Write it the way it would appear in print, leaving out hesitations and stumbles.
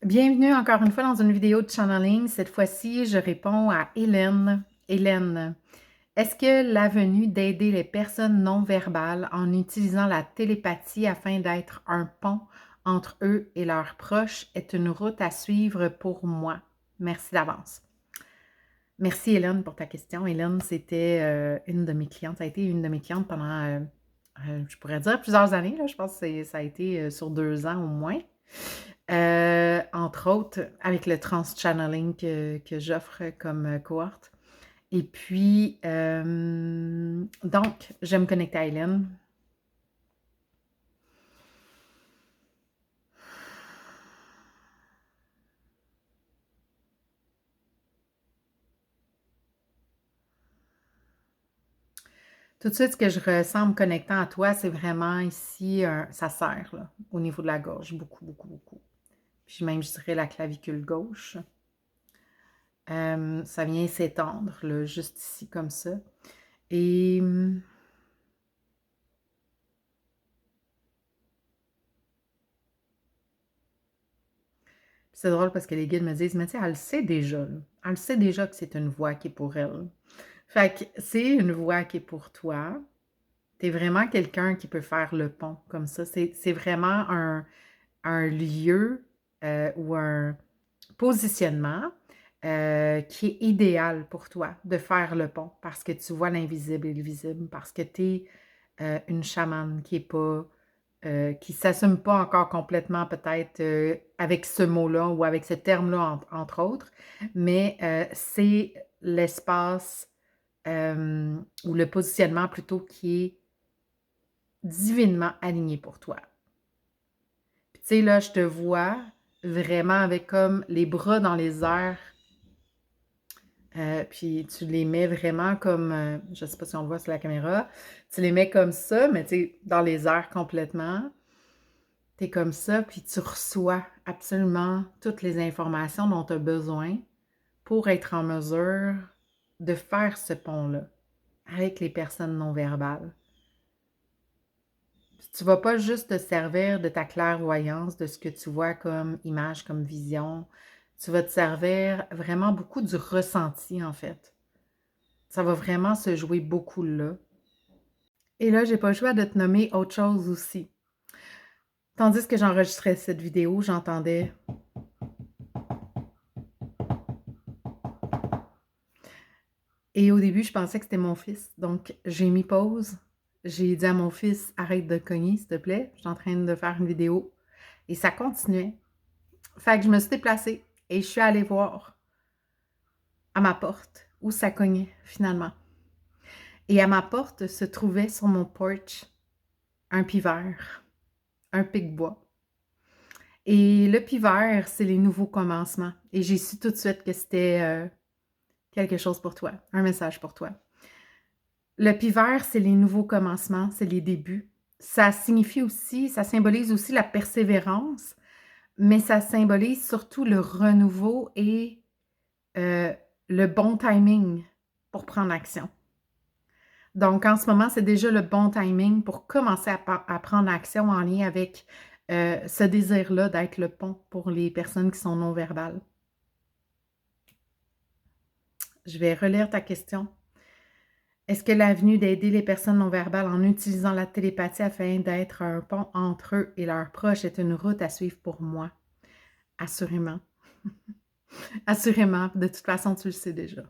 Bienvenue encore une fois dans une vidéo de channeling. Cette fois-ci, je réponds à Hélène. Hélène, est-ce que la venue d'aider les personnes non verbales en utilisant la télépathie afin d'être un pont entre eux et leurs proches est une route à suivre pour moi? Merci d'avance. Merci Hélène pour ta question. Hélène, c'était une de mes clientes. Ça a été une de mes clientes pendant, je pourrais dire, plusieurs années. Là. Je pense que ça a été sur 2 ans au moins. Entre autres, avec le trans-channeling que j'offre comme cohorte. Et puis, donc, je vais me connecter à Hélène. Tout de suite, ce que je ressens en me connectant à toi, c'est vraiment ici, ça serre là, au niveau de la gorge, beaucoup, beaucoup, beaucoup. Puis même, je dirais la clavicule gauche. Ça vient s'étendre, là, juste ici, comme ça. Et c'est drôle parce que les guides me disent, mais tu sais, elle le sait déjà, là. Elle le sait déjà que c'est une voie qui est pour elle. Fait que c'est une voie qui est pour toi. Tu es vraiment quelqu'un qui peut faire le pont comme ça. C'est vraiment un lieu ou un positionnement qui est idéal pour toi de faire le pont parce que tu vois l'invisible et le visible, parce que tu es une chamane qui est pas qui ne s'assume pas encore complètement peut-être avec ce mot-là ou avec ce terme-là, entre autres, mais c'est l'espace ou le positionnement plutôt qui est divinement aligné pour toi. Puis tu sais, là, je te vois vraiment avec comme les bras dans les airs, puis tu les mets vraiment comme, je ne sais pas si on le voit sur la caméra, tu les mets comme ça, mais tu sais, dans les airs complètement. Tu es comme ça, puis tu reçois absolument toutes les informations dont tu as besoin pour être en mesure de faire ce pont-là avec les personnes non verbales. Tu ne vas pas juste te servir de ta clairvoyance, de ce que tu vois comme image, comme vision. Tu vas te servir vraiment beaucoup du ressenti, en fait. Ça va vraiment se jouer beaucoup là. Et là, j'ai pas le choix de te nommer autre chose aussi. Tandis que j'enregistrais cette vidéo, j'entendais. Et au début, je pensais que c'était mon fils. Donc, j'ai mis pause. J'ai dit à mon fils, arrête de cogner, s'il te plaît. Je suis en train de faire une vidéo. Et ça continuait. Fait que je me suis déplacée et je suis allée voir à ma porte où ça cognait finalement. Et à ma porte se trouvait sur mon porch un pivert, un pic-bois. Et le pivert, c'est les nouveaux commencements. Et j'ai su tout de suite que c'était quelque chose pour toi, un message pour toi. Le pivert, c'est les nouveaux commencements, c'est les débuts. Ça signifie aussi, ça symbolise aussi la persévérance, mais ça symbolise surtout le renouveau et le bon timing pour prendre action. Donc, en ce moment, c'est déjà le bon timing pour commencer à prendre action en lien avec ce désir-là d'être le pont pour les personnes qui sont non-verbales. Je vais relire ta question. Est-ce que l'avenue d'aider les personnes non-verbales en utilisant la télépathie afin d'être un pont entre eux et leurs proches est une route à suivre pour moi? Assurément. Assurément. De toute façon, tu le sais déjà.